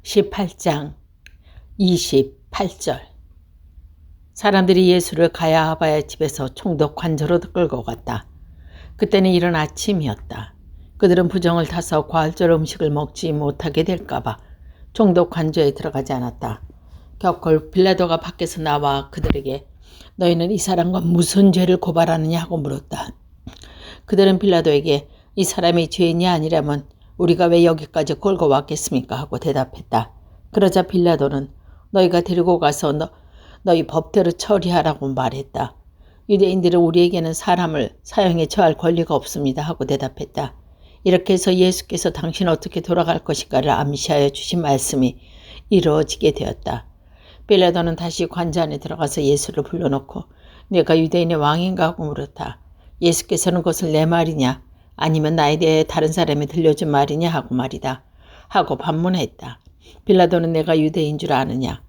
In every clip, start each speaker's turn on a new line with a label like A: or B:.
A: 18장 28절. 사람들이 예수를 가야바의 집에서 총독 관저로 끌고 갔다. 그때는 이른 아침이었다. 그들은 부정을 타서 과할절 음식을 먹지 못하게 될까봐 총독 관저에 들어가지 않았다. 격골 빌라도가 밖에서 나와 그들에게 너희는 이 사람과 무슨 죄를 고발하느냐 하고 물었다. 그들은 빌라도에게 이 사람이 죄인이 아니라면 우리가 왜 여기까지 끌고 왔겠습니까? 하고 대답했다. 그러자 빌라도는 너희가 데리고 가서 너희 법대로 처리하라고 말했다. 유대인들은 우리에게는 사람을 사형에 처할 권리가 없습니다. 하고 대답했다. 이렇게 해서 예수께서 당신 어떻게 돌아갈 것인가를 암시하여 주신 말씀이 이루어지게 되었다. 빌라도는 다시 관저 안에 들어가서 예수를 불러놓고 내가 유대인의 왕인가 하고 물었다. 예수께서는 그것을 내 말이냐 아니면 나에 대해 다른 사람이 들려준 말이냐 하고 말이다. 하고 반문했다. 빌라도는 내가 유대인 줄 아느냐.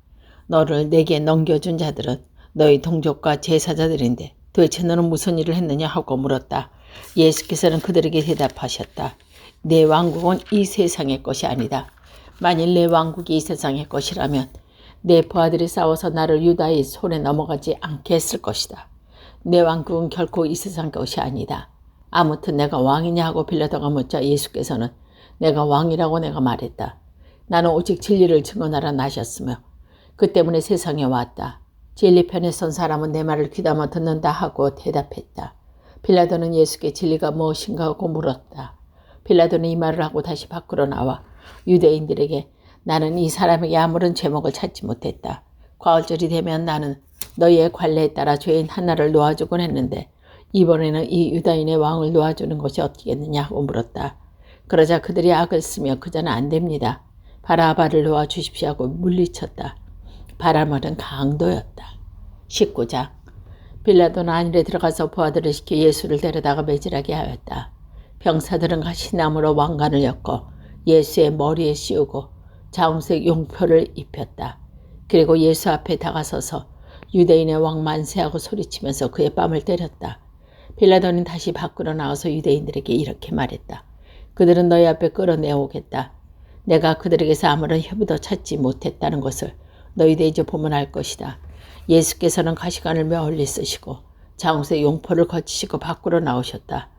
A: 너를 내게 넘겨준 자들은 너희 동족과 제사자들인데 도대체 너는 무슨 일을 했느냐 하고 물었다. 예수께서는 그들에게 대답하셨다. 내 왕국은 이 세상의 것이 아니다. 만일 내 왕국이 이 세상의 것이라면 내 부하들이 싸워서 나를 유다의 손에 넘어가지 않게 했을 것이다. 내 왕국은 결코 이 세상 것이 아니다. 아무튼 내가 왕이냐 하고 빌라도가 묻자 예수께서는 내가 왕이라고 내가 말했다. 나는 오직 진리를 증언하러 나셨으며 그 때문에 세상에 왔다. 진리 편에 선 사람은 내 말을 귀담아 듣는다 하고 대답했다. 빌라도는 예수께 진리가 무엇인가 하고 물었다. 빌라도는 이 말을 하고 다시 밖으로 나와 유대인들에게 나는 이 사람에게 아무런 죄목을 찾지 못했다. 과흘절이 되면 나는 너희의 관례에 따라 죄인 하나를 놓아주곤 했는데 이번에는 이 유다인의 왕을 놓아주는 것이 어떻겠느냐 하고 물었다. 그러자 그들이 악을 쓰며 그자는 안 됩니다. 바라바를 놓아주십시오 하고 물리쳤다. 바라말은 강도였다. 19장. 빌라도는 안일에 들어가서 부하들을 시켜 예수를 데려다가 매질하게 하였다. 병사들은 가시나무로 왕관을 엮어 예수의 머리에 씌우고 자홍색 용표를 입혔다. 그리고 예수 앞에 다가서서 유대인의 왕 만세하고 소리치면서 그의 뺨을 때렸다. 빌라도는 다시 밖으로 나와서 유대인들에게 이렇게 말했다. 그들은 너희 앞에 끌어내오겠다. 내가 그들에게서 아무런 협의도 찾지 못했다는 것을 너희도 이제 보면 알 것이다. 예수께서는 가시관을 멀리 쓰시고 자홍색 용포를 거치시고 밖으로 나오셨다.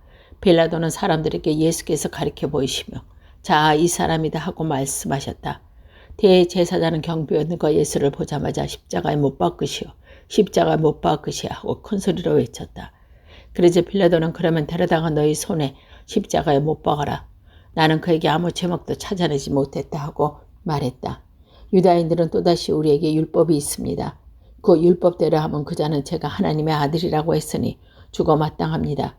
A: 빌라도는 사람들에게 예수께서 가리켜 보이시며 자, 이 사람이다 하고 말씀하셨다. 대제사장은 경비원과 예수를 보자마자 십자가에 못 박으시오. 십자가에 못 박으시오 하고 큰 소리로 외쳤다. 그러자 빌라도는 그러면 데려다가 너희 손에 십자가에 못 박아라. 나는 그에게 아무 제목도 찾아내지 못했다 하고 말했다. 유다인들은 또다시 우리에게 율법이 있습니다. 그 율법대로 하면 그자는 제가 하나님의 아들이라고 했으니 죽어 마땅합니다.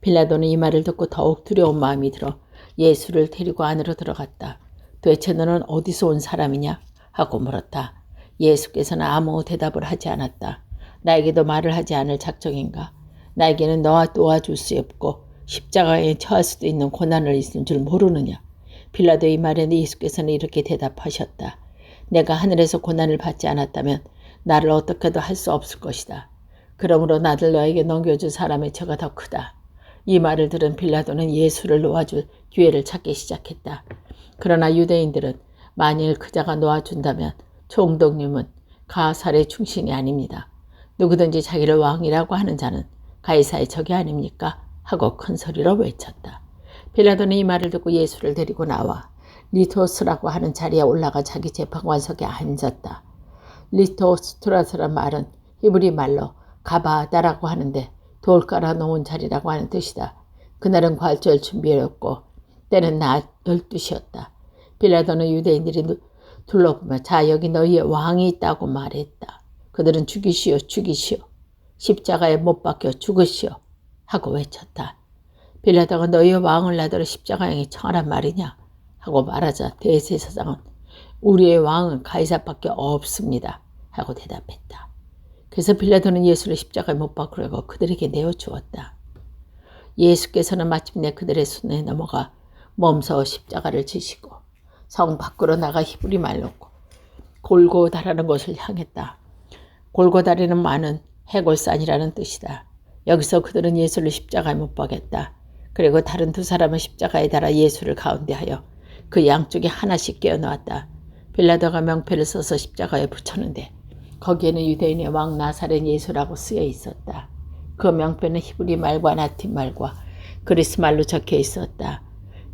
A: 빌라도는 이 말을 듣고 더욱 두려운 마음이 들어 예수를 데리고 안으로 들어갔다. 도대체 너는 어디서 온 사람이냐? 하고 물었다. 예수께서는 아무 대답을 하지 않았다. 나에게도 말을 하지 않을 작정인가? 나에게는 너와 도와줄 수 없고 십자가에 처할 수도 있는 고난을 있는 줄 모르느냐? 빌라도의 말에 예수께서는 이렇게 대답하셨다. 내가 하늘에서 고난을 받지 않았다면 나를 어떻게도 할 수 없을 것이다. 그러므로 나를 너에게 넘겨준 사람의 죄가 더 크다. 이 말을 들은 빌라도는 예수를 놓아줄 기회를 찾기 시작했다. 그러나 유대인들은 만일 그자가 놓아준다면 총독님은 가살의 충신이 아닙니다. 누구든지 자기를 왕이라고 하는 자는 가이사의 적이 아닙니까? 하고 큰 소리로 외쳤다. 빌라도는 이 말을 듣고 예수를 데리고 나와 리토스라고 하는 자리에 올라가 자기 재판관석에 앉았다. 리토스트라스란 말은 히브리 말로 가바다라고 하는데 돌 깔아 놓은 자리라고 하는 뜻이다. 그날은 과일절 준비였고 때는 낮 12시였다. 빌라도는 유대인들이 둘러보며 자 여기 너희의 왕이 있다고 말했다. 그들은 죽이시오 죽이시오 십자가에 못 박혀 죽으시오 하고 외쳤다. 빌라도가 너희의 왕을 나더러 십자가에 청하란 말이냐 하고 말하자 대제사장은 우리의 왕은 가이사밖에 없습니다 하고 대답했다. 그래서 빌라도는 예수를 십자가에 못 박으려고 그들에게 내어주었다. 예수께서는 마침내 그들의 손에 넘어가 몸서 십자가를 지시고 성 밖으로 나가 히브리 말로 골고다라는 곳을 향했다. 골고다리는 많은 해골산이라는 뜻이다. 여기서 그들은 예수를 십자가에 못 박았다. 그리고 다른 두 사람은 십자가에 달아 예수를 가운데하여 그 양쪽에 하나씩 끼워 놓았다. 빌라도가 명패를 써서 십자가에 붙였는데 거기에는 유대인의 왕 나사렛 예수라고 쓰여 있었다. 그 명패는 히브리 말과 라틴 말과 그리스 말로 적혀 있었다.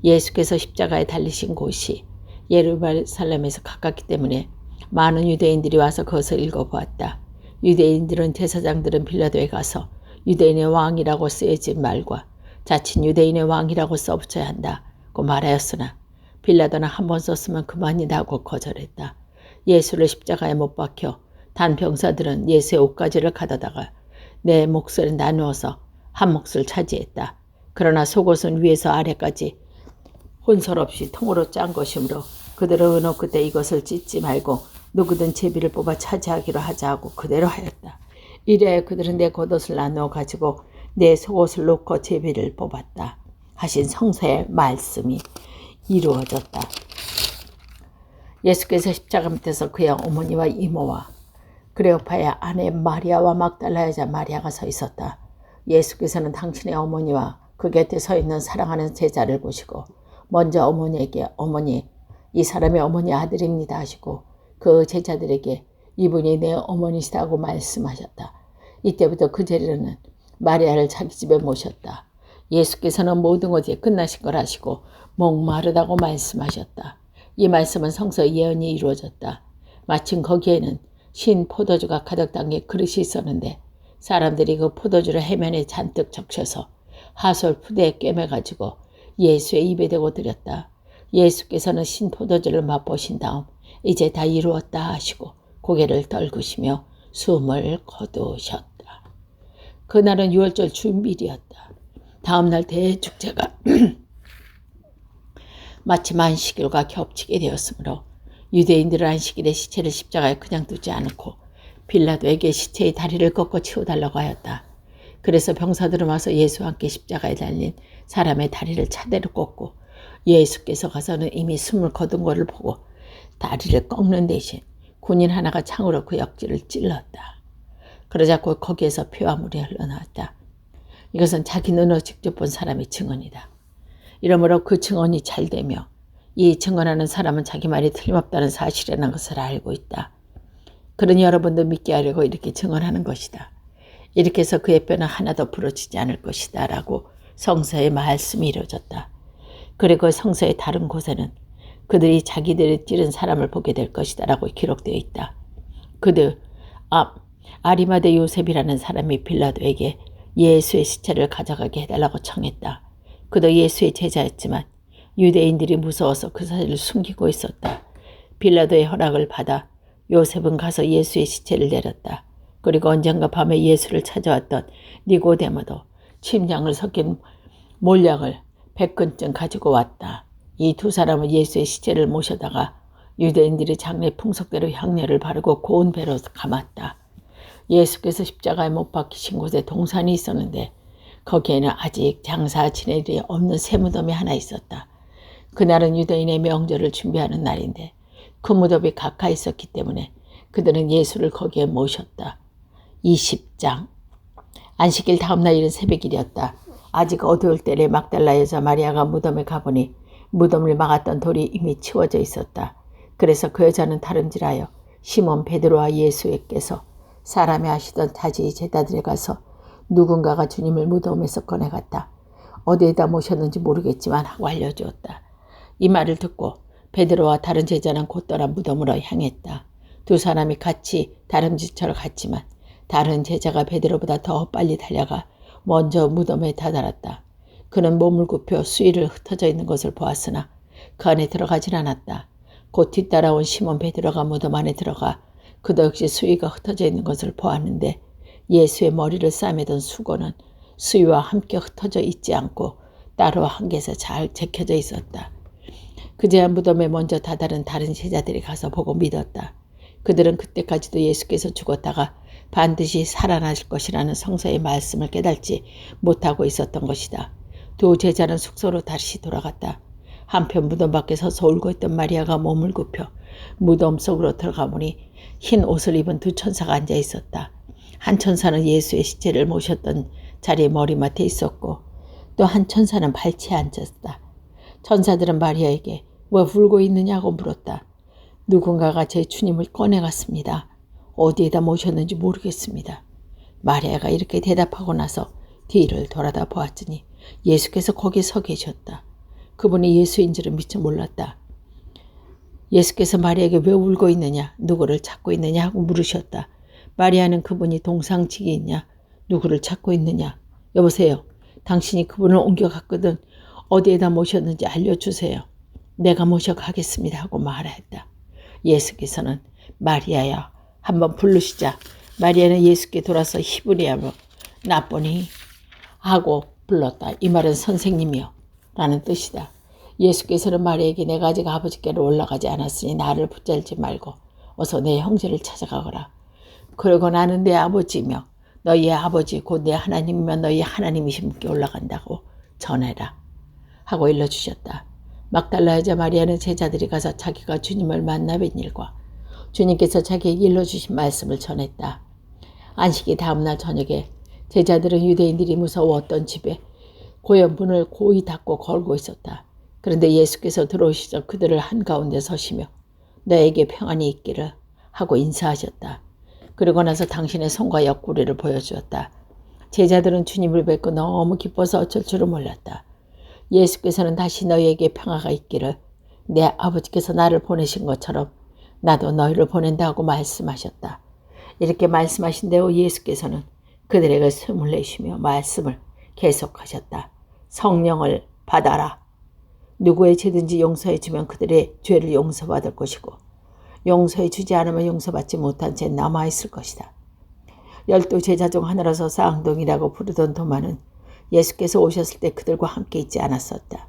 A: 예수께서 십자가에 달리신 곳이 예루살렘에서 가깝기 때문에 많은 유대인들이 와서 그것을 읽어보았다. 유대인들은 제사장들은 빌라도에 가서 유대인의 왕이라고 쓰여진 말과 자칭 유대인의 왕이라고 써붙여야 한다고 말하였으나 빌라도는 한 번 썼으면 그만이다 하고 거절했다. 예수를 십자가에 못 박혀 단 병사들은 예수의 옷가지를 가져다가 내 몫을 나누어서 한 몫을 차지했다. 그러나 속옷은 위에서 아래까지 혼설 없이 통으로 짠 것이므로 그들은 어느 그때 이것을 찢지 말고 누구든 제비를 뽑아 차지하기로 하자 하고 그대로 하였다. 이래 그들은 내 겉옷을 나누어 가지고 내 속옷을 놓고 제비를 뽑았다 하신 성서의 말씀이 이루어졌다. 예수께서 십자가 밑에서 그의 어머니와 이모와 클레오파의 아내 마리아와 막달라 여자 마리아가 서 있었다. 예수께서는 당신의 어머니와 그 곁에 서 있는 사랑하는 제자를 보시고 먼저 어머니에게 어머니, 이 사람의 어머니 아들입니다 하시고 그 제자들에게 이분이 내 어머니시다고 말씀하셨다. 이때부터 그 자리는 마리아를 자기 집에 모셨다. 예수께서는 모든 것이 끝나신 걸 아시고 목마르다고 말씀하셨다. 이 말씀은 성서 예언이 이루어졌다. 마침 거기에는 신 포도주가 가득 담긴 그릇이 있었는데 사람들이 그 포도주를 해면에 잔뜩 적셔서 하솔 푸대에 꿰매가지고 예수의 입에 대고 드렸다. 예수께서는 신 포도주를 맛보신 다음 이제 다 이루었다 하시고 고개를 떨구시며 숨을 거두셨다. 그날은 6월절 주일이었다. 다음날 대축제가 마침 안식일과 겹치게 되었으므로 유대인들은 안식일에 시체를 십자가에 그냥 두지 않고 빌라도에게 시체의 다리를 꺾어 치워달라고 하였다. 그래서 병사들은 와서 예수와 함께 십자가에 달린 사람의 다리를 차대로 꺾고 예수께서 가서는 이미 숨을 거둔 것을 보고 다리를 꺾는 대신 군인 하나가 창으로 그 역지를 찔렀다. 그러자 곧 거기에서 피와 물이 흘러나왔다. 이것은 자기 눈으로 직접 본 사람의 증언이다. 이러므로 그 증언이 잘되며 이 증언하는 사람은 자기 말이 틀림없다는 사실이라는 것을 알고 있다. 그러니 여러분도 믿게 하려고 이렇게 증언하는 것이다. 이렇게 해서 그의 뼈는 하나도 부러지지 않을 것이다 라고 성서의 말씀이 이루어졌다. 그리고 성서의 다른 곳에는 그들이 자기들이 찌른 사람을 보게 될 것이다 라고 기록되어 있다. 그들 아리마대 요셉이라는 사람이 빌라도에게 예수의 시체를 가져가게 해달라고 청했다. 그도 예수의 제자였지만 유대인들이 무서워서 그 사실을 숨기고 있었다. 빌라도의 허락을 받아 요셉은 가서 예수의 시체를 내렸다. 그리고 언젠가 밤에 예수를 찾아왔던 니고데모도 침장을 섞인 몰약을 100근쯤 가지고 왔다. 이 두 사람은 예수의 시체를 모셔다가 유대인들이 장례 풍속대로 향료를 바르고 고운 배로 감았다. 예수께서 십자가에 못 박히신 곳에 동산이 있었는데 거기에는 아직 장사 지낼 일이 없는 새 무덤이 하나 있었다. 그날은 유대인의 명절을 준비하는 날인데 그 무덤이 가까이 있었기 때문에 그들은 예수를 거기에 모셨다. 20장 안식일 다음날 이른 새벽일이었다. 아직 어두울 때에 막달라 여자 마리아가 무덤에 가보니 무덤을 막았던 돌이 이미 치워져 있었다. 그래서 그 여자는 다름질하여 시몬 베드로와 예수께서 사람이 하시던 타지 제자들에 가서 누군가가 주님을 무덤에서 꺼내갔다. 어디에다 모셨는지 모르겠지만 하고 알려주었다. 이 말을 듣고 베드로와 다른 제자는 곧더라 무덤으로 향했다. 두 사람이 같이 다름질처럼 갔지만 다른 제자가 베드로보다 더 빨리 달려가 먼저 무덤에 다다랐다. 그는 몸을 굽혀 수의를 흩어져 있는 것을 보았으나 그 안에 들어가질 않았다. 곧 뒤따라온 시몬 베드로가 무덤 안에 들어가 그도 역시 수의가 흩어져 있는 것을 보았는데 예수의 머리를 싸매던 수건은 수의와 함께 흩어져 있지 않고 따로 한 개에서 잘 제껴져 있었다. 그제야 무덤에 먼저 다다른 다른 제자들이 가서 보고 믿었다. 그들은 그때까지도 예수께서 죽었다가 반드시 살아나실 것이라는 성서의 말씀을 깨닫지 못하고 있었던 것이다. 두 제자는 숙소로 다시 돌아갔다. 한편 무덤 밖에 서서 울고 있던 마리아가 몸을 굽혀 무덤 속으로 들어가 보니 흰 옷을 입은 두 천사가 앉아 있었다. 한 천사는 예수의 시체를 모셨던 자리에 머리맡에 있었고 또 한 천사는 발치에 앉았다. 천사들은 마리아에게 왜 울고 있느냐고 물었다. 누군가가 제 주님을 꺼내갔습니다. 어디에다 모셨는지 모르겠습니다. 마리아가 이렇게 대답하고 나서 뒤를 돌아다 보았더니 예수께서 거기 서 계셨다. 그분이 예수인 줄은 미처 몰랐다. 예수께서 마리아에게 왜 울고 있느냐, 누구를 찾고 있느냐 하고 물으셨다. 마리아는 그분이 동상직이 있냐, 누구를 찾고 있느냐. 여보세요. 당신이 그분을 옮겨갔거든. 어디에다 모셨는지 알려주세요. 내가 모셔가겠습니다 하고 말했다. 예수께서는 마리아야 한번 부르시자. 마리아는 예수께 돌아서 히브리어로 나보니 하고 불렀다. 이 말은 선생님이요 라는 뜻이다. 예수께서는 마리아에게 내가 아직 아버지께로 올라가지 않았으니 나를 붙잡지 말고 어서 내 형제를 찾아가거라. 그리고 나는 내 아버지며 너희의 아버지 곧 내 하나님이며 너희 하나님이신 분께 올라간다고 전해라 하고 일러주셨다. 막달라 여자 마리아는 제자들이 가서 자기가 주님을 만나 뵌 일과 주님께서 자기에게 일러주신 말씀을 전했다. 안식이 다음날 저녁에 제자들은 유대인들이 무서워했던 집에 고연문을 고이 닫고 걸고 있었다. 그런데 예수께서 들어오시자 그들을 한가운데 서시며 너에게 평안이 있기를 하고 인사하셨다. 그리고 나서 당신의 손과 옆구리를 보여주었다. 제자들은 주님을 뵙고 너무 기뻐서 어쩔 줄을 몰랐다. 예수께서는 다시 너희에게 평화가 있기를 내 아버지께서 나를 보내신 것처럼 나도 너희를 보낸다고 말씀하셨다. 이렇게 말씀하신 대로 예수께서는 그들에게 숨을 내쉬며 말씀을 계속하셨다. 성령을 받아라. 누구의 죄든지 용서해 주면 그들의 죄를 용서받을 것이고 용서해 주지 않으면 용서받지 못한 채 남아있을 것이다. 12 제자 중 하나로서 쌍둥이라고 부르던 도마는 예수께서 오셨을 때 그들과 함께 있지 않았었다.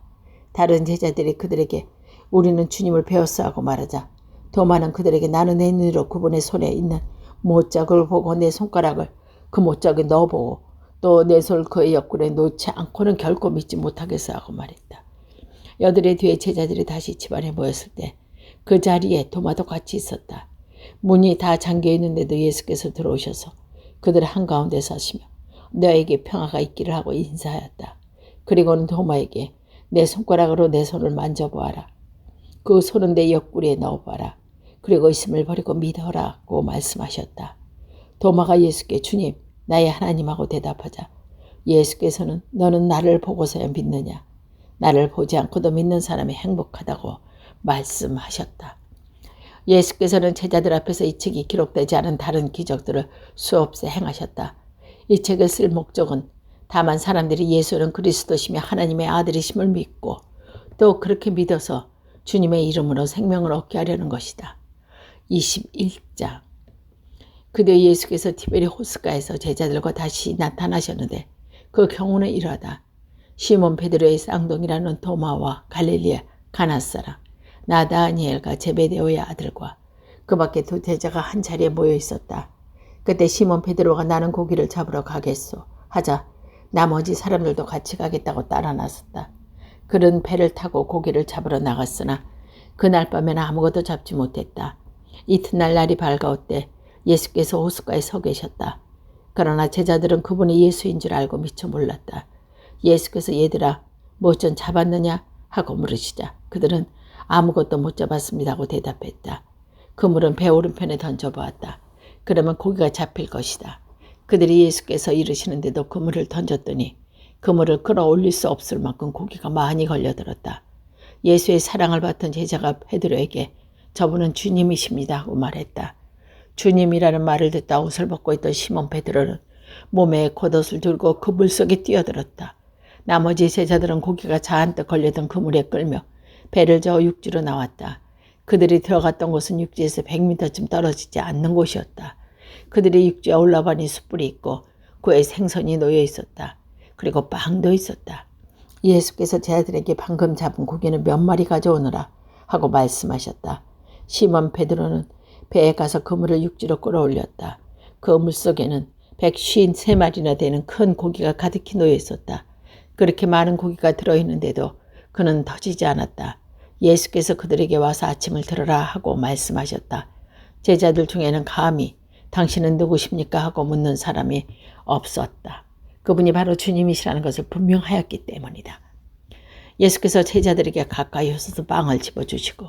A: 다른 제자들이 그들에게 우리는 주님을 배웠어 하고 말하자 도마는 그들에게 나는 내 눈으로 그분의 손에 있는 못자국을 보고 내 손가락을 그 못자국에 넣어보고 또 내 손을 그의 옆구리에 놓지 않고는 결코 믿지 못하겠어 하고 말했다. 여들의 뒤에 제자들이 다시 집안에 모였을 때 그 자리에 도마도 같이 있었다. 문이 다 잠겨 있는데도 예수께서 들어오셔서 그들 한가운데 서시며 너에게 평화가 있기를 하고 인사하였다. 그리고는 도마에게 내 손가락으로 내 손을 만져보아라. 그 손은 내 옆구리에 넣어봐라. 그리고 있음을 버리고 믿어라고 말씀하셨다. 도마가 예수께 주님 나의 하나님하고 대답하자 예수께서는 너는 나를 보고서야 믿느냐. 나를 보지 않고도 믿는 사람이 행복하다고 말씀하셨다. 예수께서는 제자들 앞에서 이 책이 기록되지 않은 다른 기적들을 수없이 행하셨다. 이 책을 쓸 목적은 다만 사람들이 예수는 그리스도시며 하나님의 아들이심을 믿고 또 그렇게 믿어서 주님의 이름으로 생명을 얻게 하려는 것이다. 21장 그때 예수께서 티베리 호숫가에서 제자들과 다시 나타나셨는데 그 경우는 이러하다. 시몬 베드로의 쌍둥이라는 도마와 갈릴리의 가나 사람 나다니엘과 제베데오의 아들과 그 밖에 두 제자가 한 자리에 모여 있었다. 그때 시몬 베드로가 나는 고기를 잡으러 가겠소 하자 나머지 사람들도 같이 가겠다고 따라 나섰다. 그는 배를 타고 고기를 잡으러 나갔으나 그날 밤에는 아무것도 잡지 못했다. 이튿날 날이 밝아올 때 예수께서 호숫가에 서 계셨다. 그러나 제자들은 그분이 예수인 줄 알고 미처 몰랐다. 예수께서 얘들아 뭐 좀 잡았느냐 하고 물으시자 그들은 아무것도 못 잡았습니다 하고 대답했다. 그물은 배 오른편에 던져보았다. 그러면 고기가 잡힐 것이다. 그들이 예수께서 이르시는데도 그물을 던졌더니 그물을 끌어올릴 수 없을 만큼 고기가 많이 걸려들었다. 예수의 사랑을 받던 제자가 베드로에게 저분은 주님이십니다 하고 말했다. 주님이라는 말을 듣다 옷을 벗고 있던 시몬 베드로는 몸에 겉옷을 들고 그 물속에 뛰어들었다. 나머지 제자들은 고기가 잔뜩 걸려든 그물에 끌며 배를 저어 육지로 나왔다. 그들이 들어갔던 곳은 육지에서 100m쯤 떨어지지 않는 곳이었다. 그들이 육지에 올라가니 숯불이 있고 그에 생선이 놓여 있었다. 그리고 빵도 있었다. 예수께서 제자들에게 방금 잡은 고기는 몇 마리 가져오느라 하고 말씀하셨다. 시몬 베드로는 배에 가서 그물을 육지로 끌어올렸다. 그 물속에는 153마리나 되는 큰 고기가 가득히 놓여 있었다. 그렇게 많은 고기가 들어있는데도 그는 터지지 않았다. 예수께서 그들에게 와서 아침을 들으라 하고 말씀하셨다. 제자들 중에는 감히 당신은 누구십니까 하고 묻는 사람이 없었다. 그분이 바로 주님이시라는 것을 분명하였기 때문이다. 예수께서 제자들에게 가까이 오셔서 빵을 집어주시고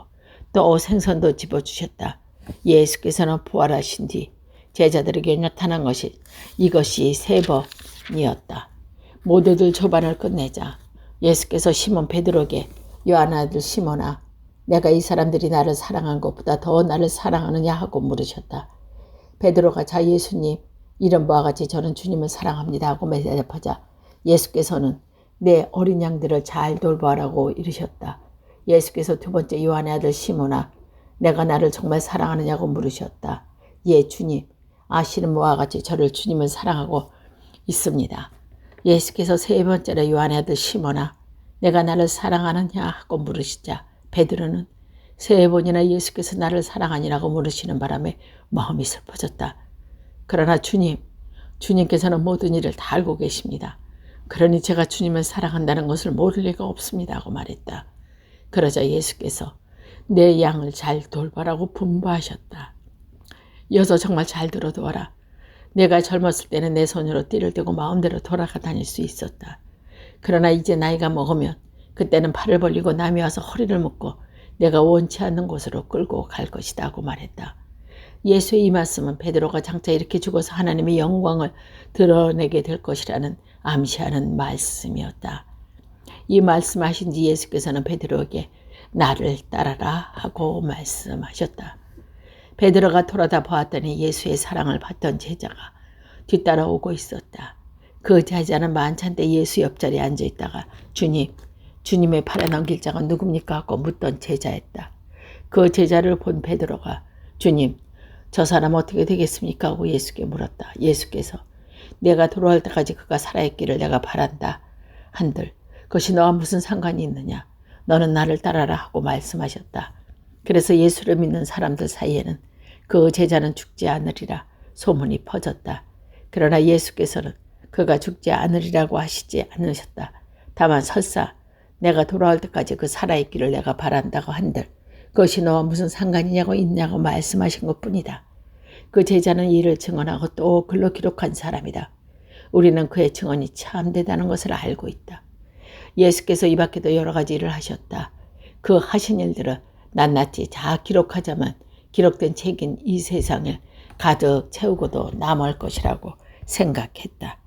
A: 또 생선도 집어주셨다. 예수께서는 부활하신 뒤 제자들에게 나타난 것이 이것이 세 번이었다. 모두들 조반을 끝내자 예수께서 시몬 베드로에게 요한의 아들 시몬아 내가 이 사람들이 나를 사랑한 것보다 더 나를 사랑하느냐 하고 물으셨다. 베드로가 자 예수님 이런 바와 같이 저는 주님을 사랑합니다 하고 대답하자 예수께서는 내 어린 양들을 잘 돌보라고 이르셨다. 예수께서 두 번째 요한의 아들 시몬아 내가 나를 정말 사랑하느냐고 물으셨다. 예 주님 아시는 바와 같이 저를 주님을 사랑하고 있습니다. 예수께서 세 번째로 요한의 아들 시몬아 내가 나를 사랑하느냐 하고 물으시자 베드로는 세 번이나 예수께서 나를 사랑하니라고 물으시는 바람에 마음이 슬퍼졌다. 그러나 주님께서는 모든 일을 다 알고 계십니다. 그러니 제가 주님을 사랑한다는 것을 모를 리가 없습니다 하고 말했다. 그러자 예수께서 내 양을 잘 돌보라고 분부하셨다. 여서 정말 잘 들어두어라. 내가 젊었을 때는 내 손으로 띠를 대고 마음대로 돌아가 다닐 수 있었다. 그러나 이제 나이가 먹으면 그때는 팔을 벌리고 남이 와서 허리를 묶고 내가 원치 않는 곳으로 끌고 갈 것이다 하고 말했다. 예수의 이 말씀은 베드로가 장차 이렇게 죽어서 하나님의 영광을 드러내게 될 것이라는 암시하는 말씀이었다. 이 말씀하신 뒤 예수께서는 베드로에게 나를 따라라 하고 말씀하셨다. 베드로가 돌아다 보았더니 예수의 사랑을 받던 제자가 뒤따라오고 있었다. 그 제자는 만찬때 예수 옆자리에 앉아있다가 주님의 팔에 넘길 자가 누굽니까? 하고 묻던 제자였다. 그 제자를 본 베드로가 주님 저 사람 어떻게 되겠습니까? 하고 예수께 물었다. 예수께서 내가 돌아올 때까지 그가 살아있기를 내가 바란다 한들 그것이 너와 무슨 상관이 있느냐? 너는 나를 따라라 하고 말씀하셨다. 그래서 예수를 믿는 사람들 사이에는 그 제자는 죽지 않으리라 소문이 퍼졌다. 그러나 예수께서는 그가 죽지 않으리라고 하시지 않으셨다. 다만 설사 내가 돌아올 때까지 그 살아있기를 내가 바란다고 한들 그것이 너와 무슨 상관이냐고 있냐고 말씀하신 것뿐이다. 그 제자는 이를 증언하고 또 글로 기록한 사람이다. 우리는 그의 증언이 참되다는 것을 알고 있다. 예수께서 이 밖에도 여러 가지 일을 하셨다. 그 하신 일들을 낱낱이 다 기록하자면 기록된 책인 이 세상을 가득 채우고도 남을 것이라고 생각했다.